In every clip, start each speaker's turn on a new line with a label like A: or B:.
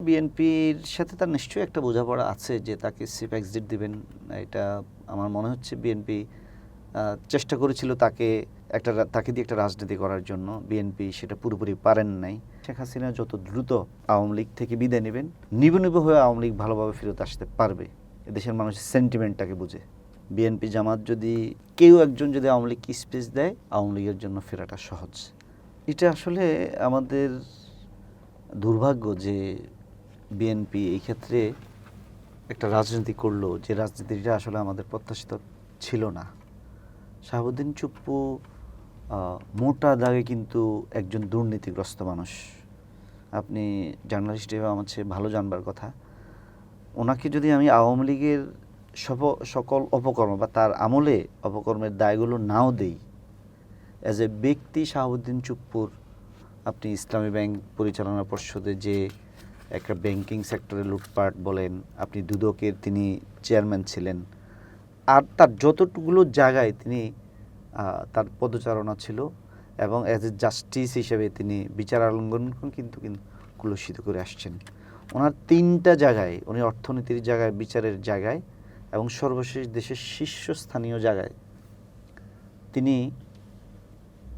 A: বিএনপির সাথে তার নিশ্চয়ই একটা বোঝাপড়া আছে যে তাকে চিফ এক্সিট দিবেন। এটা আমার মনে হচ্ছে বিএনপি চেষ্টা করেছিল তাকে দিয়ে একটা রাজনীতি করার জন্য। বিএনপি সেটা পুরোপুরি পারেন নাই। শেখ হাসিনা যত দ্রুত আওয়ামী লীগ থেকে বিদায় নেবেন, নিব হয়ে আওয়ামী লীগ ভালোভাবে ফেরত আসতে পারবে। এদেশের মানুষের সেন্টিমেন্টটাকে বুঝে বিএনপি জামাত যদি কেউ একজন যদি আওয়ামী লীগকে স্পেস দেয়, আওয়ামী লীগের জন্য ফেরাটা সহজ। এটা আসলে আমাদের দুর্ভাগ্য যে বিএনপি এই ক্ষেত্রে একটা রাজনীতি করলো, যে রাজনীতিটা আসলে আমাদের প্রত্যাশিত ছিল না। শাহাবুদ্দিন চুপ্পু মোটা দাগে কিন্তু একজন দুর্নীতিগ্রস্ত মানুষ। আপনি জার্নালিস্ট হিসেবে আমার চেয়ে ভালো জানবার কথা। ওনাকে যদি আমি আওয়ামী লীগের সকল অপকর্ম বা তার আমলে অপকর্মের দায়গুলো নাও দেই, অ্যাজ এ ব্যক্তি শাহাবুদ্দিন চুপ্পুর আপনি ইসলামী ব্যাংক পরিচালনা পর্ষদে যে একটা ব্যাংকিং সেক্টরে লুটপাট বলেন, আপনি দুদকের তিনি চেয়ারম্যান ছিলেন, আর তার যতটুকুলো জায়গায় তিনি তার পদচারণা ছিল এবং অ্যাজ এ জাস্টিস হিসেবে তিনি বিচার আলঙ্ঘন কিন্তু কুলসিত করে আসছেন। ওনার 3টা জায়গায়, উনি অর্থনীতির জায়গায়, বিচারের জায়গায় এবং সর্বশেষ দেশের শীর্ষস্থানীয় জায়গায় তিনি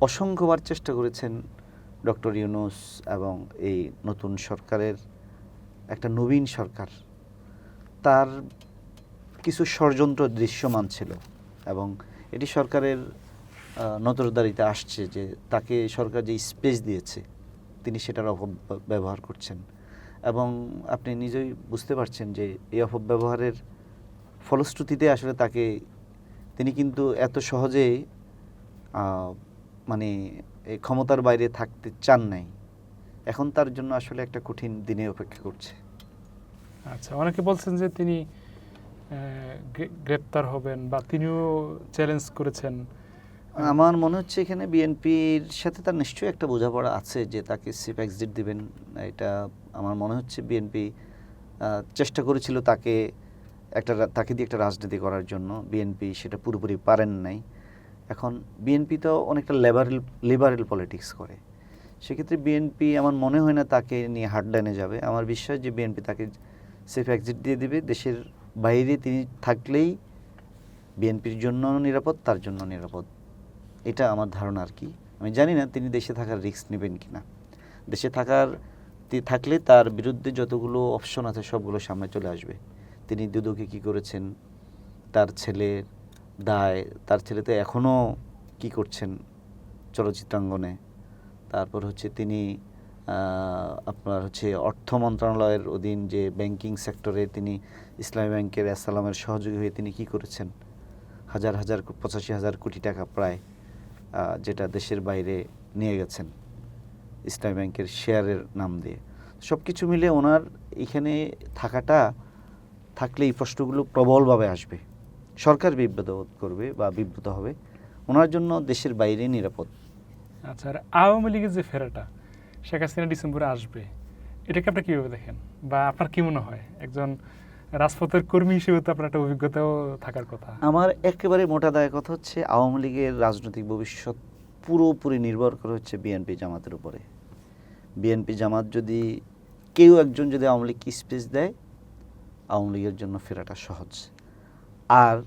A: অসংখ্যবার চেষ্টা করেছেন ডক্টর ইউনূস এবং এই নতুন সরকারের একটা নবীন সরকার, তার কিছু ষড়যন্ত্র দৃশ্যমান ছিল এবং এটি সরকারের নজরদারিতে আসছে যে তাকে সরকার যে স্পেস দিয়েছে তিনি সেটার অপব্যবহার করছেন এবং আপনি নিজেই বুঝতে পারছেন যে এই অপব্যবহারের ফলশ্রুতিতে আসলে তিনি কিন্তু এত সহজেই মানে এই ক্ষমতার বাইরে থাকতে চান নাই। এখন তার জন্য আসলে একটা কঠিন দিনে অপেক্ষা করছে।
B: আচ্ছা, অনেকে বলছেন যে তিনি গ্রেপ্তার হবেন বা তিনিও চ্যালেঞ্জ করেছেন।
A: আমার মনে হচ্ছে এখানে বিএনপির সাথে তার নিশ্চয়ই একটা বোঝাপড়া আছে যে তাকে চিফ এক্সিট দিবেন। এটা আমার মনে হচ্ছে বিএনপি চেষ্টা করেছিল তাকে দিয়ে একটা রাজনীতি করার জন্য। বিএনপি সেটা পুরোপুরি পারেন নাই। এখন বিএনপি তো অনেকটা লিবারেল পলিটিক্স করে, সেক্ষেত্রে বিএনপি আমার মনে হয় না তাকে নিয়ে হার্ডলাইনে যাবে। আমার বিশ্বাস যে বিএনপি তাকে সেফ এক্সিট দিয়ে দিবে। দেশের বাইরে তিনি থাকলেই বিএনপির জন্য নিরাপদ, তার জন্য নিরাপদ, এটা আমার ধারণা আর কি। আমি জানি না তিনি দেশে থাকার রিস্ক নেবেন কিনা। দেশে থাকলে তার বিরুদ্ধে যতগুলো অপশন আছে সবগুলো সামনে চলে আসবে। তিনি দুদকে কী করেছেন, তার ছেলের দায়, তার ছেলে তো এখনও কী করছেন চলচ্চিত্রাঙ্গনে, তারপর হচ্ছে তিনি আপনার হচ্ছে অর্থ মন্ত্রণালয়ের অধীন যে ব্যাংকিং সেক্টরে তিনি ইসলামী ব্যাংকের আসসালামের সহযোগী হয়ে তিনি কী করেছেন, 85,000 কোটি টাকা প্রায়, যেটা দেশের বাইরে নিয়ে গেছেন ইসলামী ব্যাংকের শেয়ারের নাম দিয়ে। সব কিছু মিলে ওনার এখানে থাকলে এই প্রশ্নগুলো প্রবলভাবে আসবে, সরকার বিব্রত করবে বা বিব্রত হবে। ওনার জন্য দেশের বাইরে নিরাপদ।
B: আচ্ছা, আর আওয়ামী লীগের যে ফেরাটা শেখ হাসিনা ডিসেম্বরে আসবে, এটাকে আপনি কীভাবে দেখেন বা আপনার কী মনে হয়? একজন রাজপথের কর্মী হিসেবে তো আপনার একটা অভিজ্ঞতাও থাকার কথা।
A: আমার একেবারে মোটা দায় কথা হচ্ছে আওয়ামী লীগের রাজনৈতিক ভবিষ্যৎ পুরোপুরি নির্ভর করে হচ্ছে বিএনপি জামাতের উপরে। বিএনপি জামাত যদি কেউ একজন যদি আওয়ামী লীগকে স্পেস দেয়, আওয়ামী লীগের জন্য ফেরাটা সহজ। আর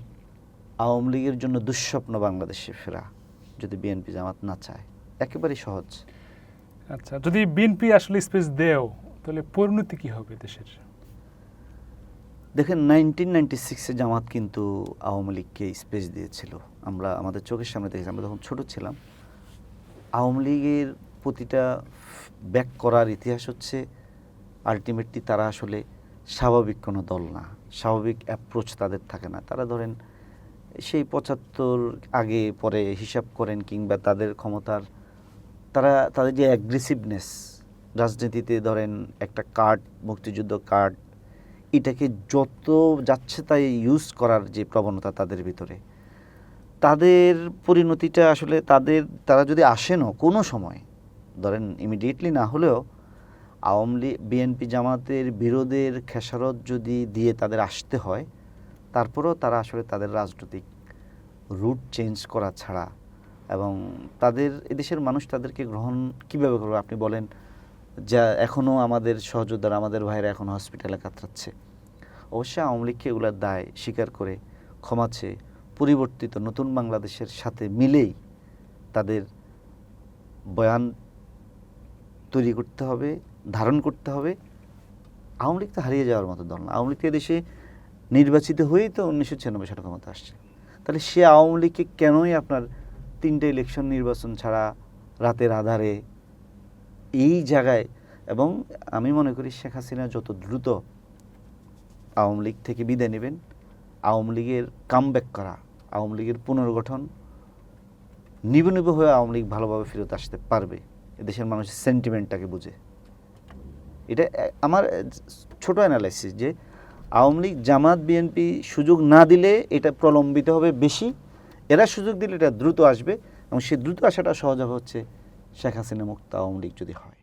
A: আওয়ামী লীগের জন্য দুঃস্বপ্ন বাংলাদেশে ফেরা, যদি বিএনপি জামাত না চায়, একেবারেই সহজ।
B: আচ্ছা, যদি বিএনপি আসলে স্পেস দেও তাহলে পরিণতি কী হবে দেশের?
A: দেখেন 1996-এ জামাত কিন্তু আওয়ামী লীগকে স্পেস দিয়েছিল। আমরা আমাদের চোখের সামনে দেখেছি, আমরা যখন ছোট ছিলাম। আওয়ামী লীগের প্রতিটা ব্যাক করার ইতিহাস হচ্ছে আলটিমেটলি তারা আসলে স্বাভাবিক কোনো দল না, স্বাভাবিক অ্যাপ্রোচ তাদের থাকে না। তারা ধরেন সেই 75 আগে পরে হিসাব করেন কিংবা তাদের ক্ষমতার তাদের যে অ্যাগ্রেসিভনেস রাজনীতিতে, ধরেন একটা কার্ড, মুক্তিযুদ্ধ কার্ড, এটাকে যত যাচ্ছে তাই ইউজ করার যে প্রবণতা তাদের ভিতরে, তাদের পরিণতিটা আসলে তারা যদি আসেনও কোনো সময়, ধরেন ইমিডিয়েটলি না হলেও আওয়ামী লীগ বিএনপি জামাতের বিরোধের খেসারত যদি দিয়ে তাদের আসতে হয়, তারপরেও তারা আসলে তাদের রাজনৈতিক রুট চেঞ্জ করা ছাড়া এবং এদেশের মানুষ তাদেরকে গ্রহণ কীভাবে করবে? আপনি বলেন যা এখনও আমাদের সহযোদ্ধারা, আমাদের ভাইরা এখন হসপিটালে কাতরাচ্ছে। অবশ্যই আওয়ামী লীগকে এগুলোর দায় স্বীকার করে ক্ষমা চেয়ে পরিবর্তিত নতুন বাংলাদেশের সাথে মিলেই তাদের বয়ান তৈরি করতে হবে, ধারণ করতে হবে। আওয়ামী লীগ তো হারিয়ে যাওয়ার মতো দল না। আওয়ামী লীগ দেশে নির্বাচিত হয়েই তো 1996 সালে ক্ষমতা আসছে। তাহলে সে আওয়ামী লীগকে কেনই আপনার 3টে ইলেকশন নির্বাচন ছাড়া রাতের আধারে এই জায়গায়, এবং আমি মনে করি শেখ হাসিনা যত দ্রুত আওয়ামী লীগ থেকে বিদায় নেবেন, আওয়ামী লীগের কামব্যাক করা, আওয়ামী লীগের পুনর্গঠন নিব হয়ে আওয়ামী লীগ ভালোভাবে ফেরত আসতে পারবে এদেশের মানুষের সেন্টিমেন্টটাকে বুঝে। এটা আমার ছোট অ্যানালাইসিস যে আওয়ামী লীগ, জামাত, বিএনপি সুযোগ না দিলে এটা প্রলম্বিত হবে বেশি, এরা সুযোগ দিলে এটা দ্রুত আসবে, এবং সেই দ্রুত আসাটা সহজ হবে হচ্ছে শেখ হাসিনা মুক্ত আওয়ামী লীগ যদি হয়।